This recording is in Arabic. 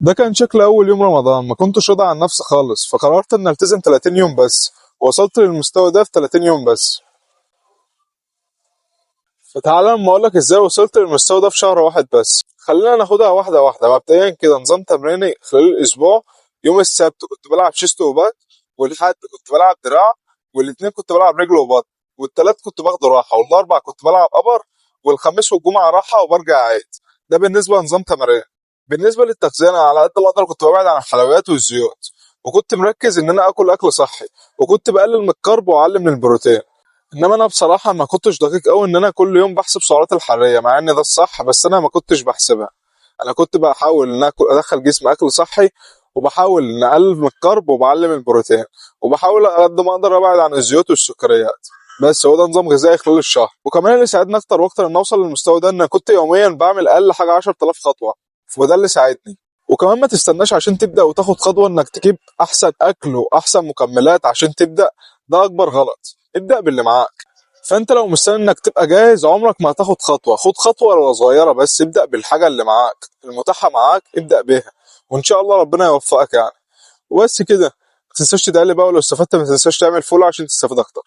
ده كان شكل أول يوم رمضان، ما كنتش راضي عن نفسي خالص، فقررت إن ألتزم 30 يوم بس، ووصلت للمستوى ده في 30 يوم بس. فتعالى لما أقولك إزاي وصلت للمستوى ده في شهر واحد بس. خلينا ناخدها واحدة واحدة. مبدئيا كده نظام تمريني خلال الأسبوع: يوم السبت كنت بلعب شيست وباك، والحد كنت بلعب دراع، والاثنين كنت بلعب رجل وبطن، والتلات كنت باخد راحة، والأربع كنت بلعب أبر، والخميس والجمعة راحة وبرجع عيد. ده بالنسبة لنظام تمارين. بالنسبة للتغذية، أنا على قد ما أقدر كنت ببعد عن الحلويات والزيوت، وكنت مركز إن أنا آكل أكل صحي، وكنت بقلل من الكرب وأعلي من البروتين. انما انا بصراحه ما كنتش دقيق قوي ان انا كل يوم بحسب سعرات الحراريه، مع ان ده الصح، بس انا ما كنتش بحسبها. انا كنت بحاول ان ادخل جسمي اكل صحي، وبحاول ان اقلل من الكرب وبعلم البروتين، وبحاول على قد ما اقدر ابعد عن الزيوت والسكريات. بس هو ده نظام غذائي خلال الشهر. وكمان اللي ساعدني اكتر واكتر ان اوصل للمستوى ده ان كنت يوميا بعمل اقل حاجه 10,000 خطوه، وده اللي ساعدني. وكمان ما تستناش عشان تبدا وتاخد خطوه انك تجيب احسن اكل واحسن مكملات عشان تبدا. ده اكبر غلط. ابدا باللي معاك. فانت لو مستني انك تبقى جاهز عمرك ما هتاخد خطوه. خد خطوه لو صغيره، بس ابدا بالحاجه اللي معاك المتاحه معاك، ابدا بيها، وان شاء الله ربنا يوفقك يعني. وبس كده. ما تنساش تدعي لي بقى، ولو استفدت ما تنساش تعمل فولو عشان تستفيد اكتر.